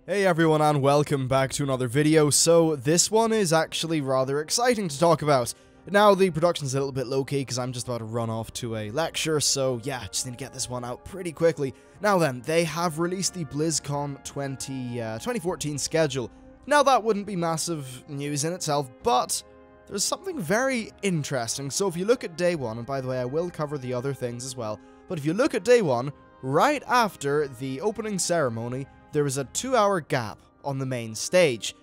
Hey everyone and welcome back to another video. So this one is actually rather exciting to talk about. Now the production's a little bit low-key because I'm just about to run off to a lecture, so yeah, just need to get this one out pretty quickly. Now then, they have released the Blizzcon 2014 schedule. Now that wouldn't be massive news in itself, but there's something very interesting. So if you look at day one, and by the way I will cover the other things as well, but if you look at day one, right after the opening ceremony, there was a 2-hour gap on the main stage.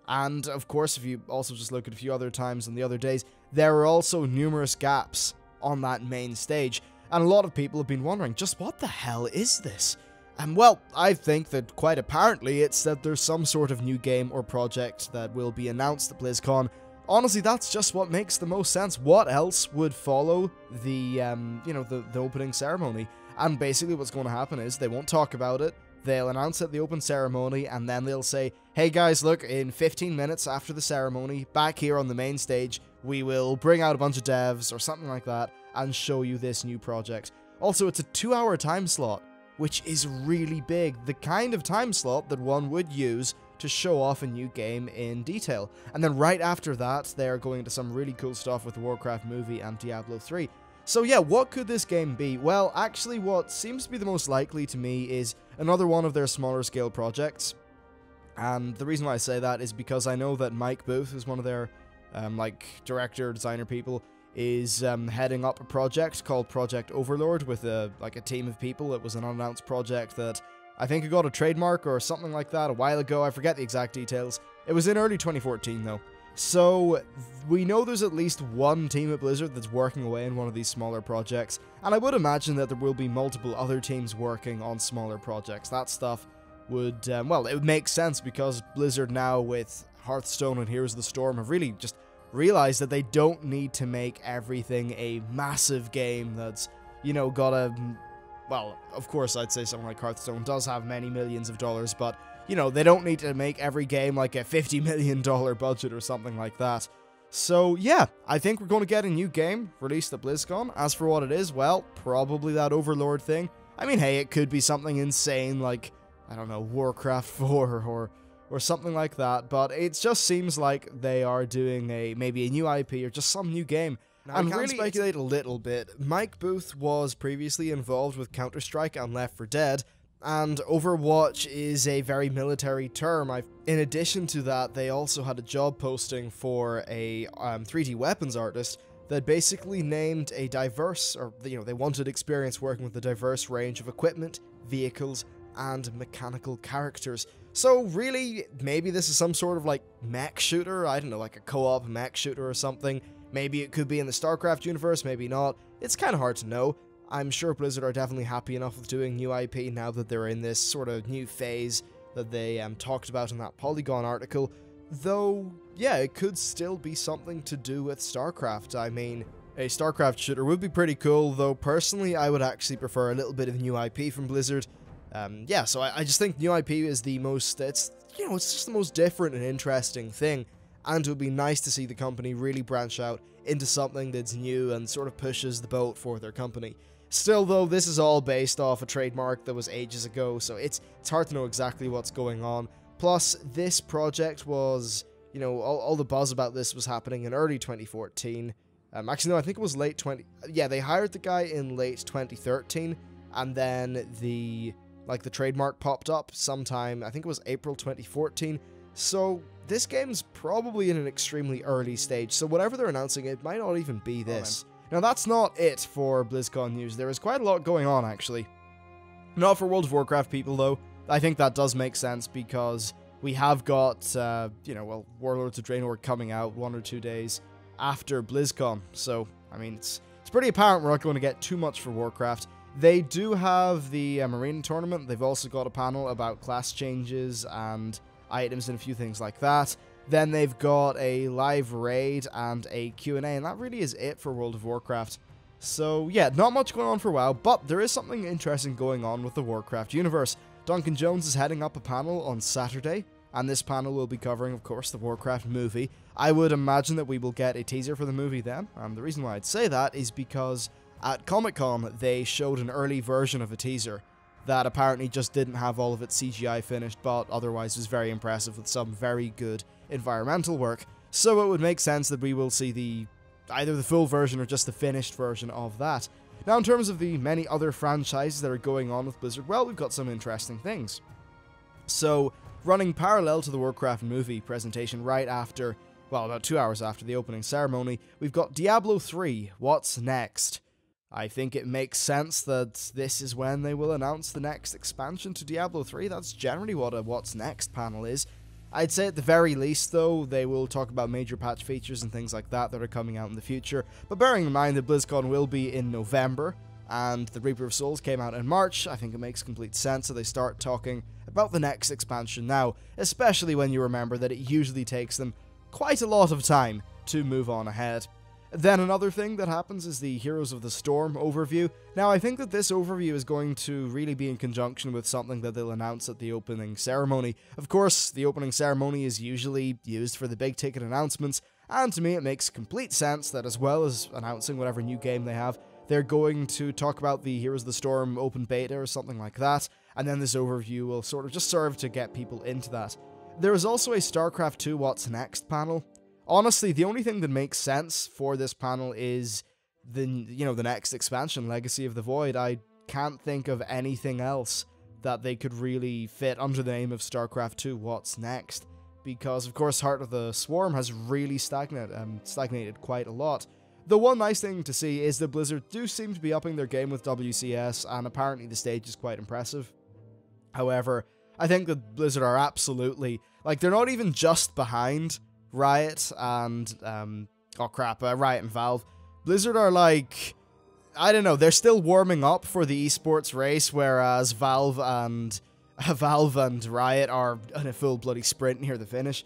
And, of course, if you also just look at a few other times on the other days, there were also numerous gaps on that main stage. And a lot of people have been wondering, just what the hell is this? And, well, I think that quite apparently it's that there's some sort of new game or project that will be announced at BlizzCon. Honestly, that's just what makes the most sense. What else would follow the opening ceremony? And basically what's going to happen is they won't talk about it. They'll announce at the open ceremony, and then they'll say, hey guys, look, in 15 minutes after the ceremony, back here on the main stage, we will bring out a bunch of devs, or something like that, and show you this new project. Also, it's a 2-hour time slot, which is really big. The kind of time slot that one would use to show off a new game in detail. And then right after that, they're going into some really cool stuff with the Warcraft movie and Diablo 3. So yeah, what could this game be? Well, actually what seems to be the most likely to me is another one of their smaller scale projects. And the reason why I say that is because I know that Mike Booth, who's one of their director, designer people, is heading up a project called Project Overlord with a team of people. It was an unannounced project that I think it got a trademark or something like that a while ago. I forget the exact details. It was in early 2014 though. So, we know there's at least one team at Blizzard that's working away in one of these smaller projects, and I would imagine that there will be multiple other teams working on smaller projects. That stuff would, it would make sense because Blizzard now with Hearthstone and Heroes of the Storm have really just realized that they don't need to make everything a massive game that's, got a, well, of course I'd say something like Hearthstone does have many millions of dollars, but they don't need to make every game like a $50 million budget or something like that. So, yeah, I think we're going to get a new game released at BlizzCon. As for what it is, well, probably that Overlord thing. I mean, hey, it could be something insane like, I don't know, Warcraft 4 or something like that, but it just seems like they are doing maybe a new IP or just some new game. Now, and really speculate a little bit. Mike Booth was previously involved with Counter-Strike and Left 4 Dead, and Overwatch is a very military term. In addition to that, they also had a job posting for a 3D weapons artist that basically named a diverse, or they wanted experience working with a diverse range of equipment, vehicles, and mechanical characters. So really, maybe this is some sort of mech shooter, I don't know, like a co-op mech shooter or something. Maybe it could be in the StarCraft universe, maybe not. It's kind of hard to know. I'm sure Blizzard are definitely happy enough with doing new IP now that they're in this sort of new phase that they talked about in that Polygon article. Though, yeah, it could still be something to do with StarCraft. I mean, a StarCraft shooter would be pretty cool, though personally I would actually prefer a little bit of new IP from Blizzard. Yeah, so I just think new IP is the most, it's just the most different and interesting thing. And it would be nice to see the company really branch out into something that's new and sort of pushes the boat for their company. Still, though, this is all based off a trademark that was ages ago, so it's hard to know exactly what's going on. Plus, this project was, all the buzz about this was happening in early 2014. Actually, no, I think it was late yeah, they hired the guy in late 2013, and then the trademark popped up sometime, I think it was April 2014. So, this game's probably in an extremely early stage, so whatever they're announcing, it might not even be this. Now, that's not it for BlizzCon news. There is quite a lot going on, actually. Not for World of Warcraft people, though. I think that does make sense, because we have got, Warlords of Draenor coming out 1 or 2 days after BlizzCon. So, I mean, it's pretty apparent we're not going to get too much for Warcraft. They do have the Marine tournament. They've also got a panel about class changes and items and a few things like that. Then they've got a live raid and a Q&A, and that really is it for World of Warcraft. So yeah, not much going on for a while, but there is something interesting going on with the Warcraft universe. Duncan Jones is heading up a panel on Saturday, and this panel will be covering, of course, the Warcraft movie. I would imagine that we will get a teaser for the movie then, and the reason why I'd say that is because at Comic-Con they showed an early version of a teaser that apparently just didn't have all of its CGI finished, but otherwise was very impressive with some very good environmental work. So it would make sense that we will see either the full version or just the finished version of that. Now, in terms of the many other franchises that are going on with Blizzard, well, we've got some interesting things. So, running parallel to the Warcraft movie presentation right after, well, about 2 hours after the opening ceremony, we've got Diablo 3, What's Next? I think it makes sense that this is when they will announce the next expansion to Diablo 3. That's generally what a What's Next panel is. I'd say at the very least, though, they will talk about major patch features and things like that are coming out in the future. But bearing in mind that BlizzCon will be in November, and the Reaper of Souls came out in March, I think it makes complete sense that they start talking about the next expansion now, especially when you remember that it usually takes them quite a lot of time to move on ahead. Then another thing that happens is the Heroes of the Storm overview. Now, I think that this overview is going to really be in conjunction with something that they'll announce at the opening ceremony. Of course, the opening ceremony is usually used for the big ticket announcements, and to me it makes complete sense that as well as announcing whatever new game they have, they're going to talk about the Heroes of the Storm open beta or something like that, and then this overview will sort of just serve to get people into that. There is also a StarCraft 2 What's Next panel. Honestly, the only thing that makes sense for this panel is the next expansion, Legacy of the Void. I can't think of anything else that they could really fit under the name of StarCraft 2 What's Next, because of course Heart of the Swarm has really stagnated quite a lot. The one nice thing to see is that Blizzard do seem to be upping their game with WCS, and apparently the stage is quite impressive. However, I think that Blizzard are absolutely, they're not even just behind Riot and, Riot and Valve. Blizzard are I don't know, they're still warming up for the esports race, whereas Valve and Riot are in a full bloody sprint near the finish.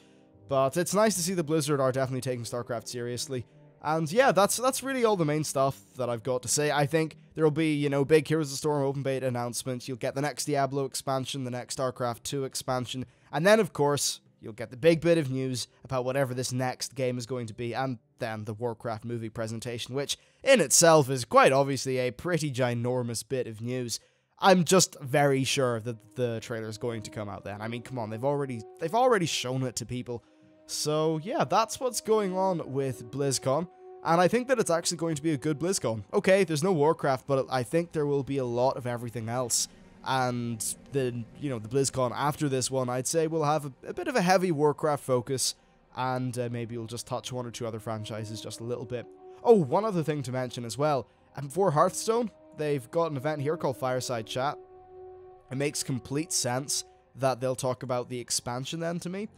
But it's nice to see that Blizzard are definitely taking StarCraft seriously. And yeah, that's really all the main stuff that I've got to say. I think there'll be, big Heroes of the Storm open beta announcements. You'll get the next Diablo expansion, the next StarCraft 2 expansion, and then, of course, you'll get the big bit of news about whatever this next game is going to be, and then the Warcraft movie presentation, which in itself is quite obviously a pretty ginormous bit of news. I'm just very sure that the trailer is going to come out then. I mean, come on, they've already shown it to people. So yeah, that's what's going on with BlizzCon, and I think that it's actually going to be a good BlizzCon. Okay, there's no Warcraft, but I think there will be a lot of everything else. And the BlizzCon after this one, I'd say will have a bit of a heavy Warcraft focus, and maybe we'll just touch one or two other franchises just a little bit. Oh, one other thing to mention as well, and for Hearthstone, they've got an event here called Fireside Chat. It makes complete sense that they'll talk about the expansion then to me.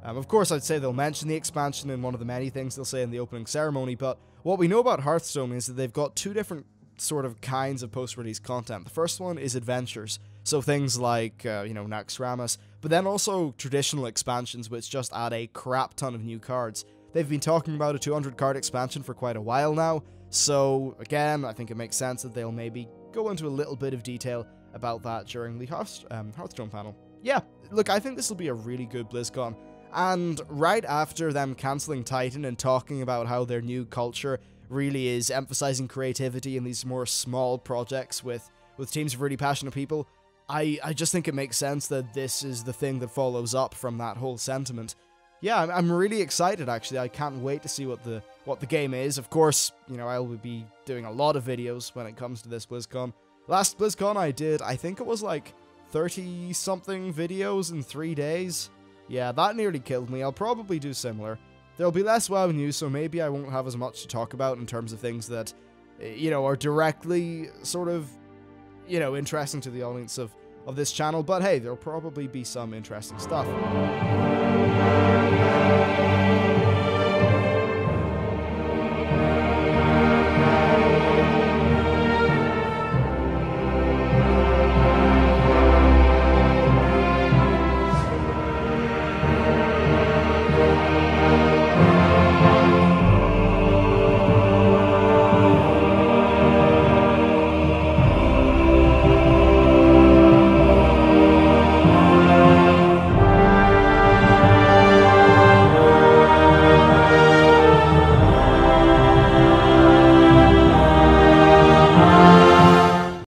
Of course, I'd say they'll mention the expansion in one of the many things they'll say in the opening ceremony, but what we know about Hearthstone is that they've got two different sort of kinds of post-release content. The first one is adventures, so things like, Naxxramas, but then also traditional expansions which just add a crap ton of new cards. They've been talking about a 200 card expansion for quite a while now, so again, I think it makes sense that they'll maybe go into a little bit of detail about that during the Hearthstone panel. Yeah, look, I think this will be a really good BlizzCon. And right after them cancelling Titan and talking about how their new culture really is emphasizing creativity in these more small projects with teams of really passionate people, I just think it makes sense that this is the thing that follows up from that whole sentiment. Yeah, I'm really excited, actually. I can't wait to see what the game is. Of course, I will be doing a lot of videos when it comes to this BlizzCon. Last BlizzCon I think it was 30-something videos in 3 days. Yeah, that nearly killed me. I'll probably do similar. There'll be less WoW news, so maybe I won't have as much to talk about in terms of things that, are directly sort of, interesting to the audience of this channel. But hey, there'll probably be some interesting stuff.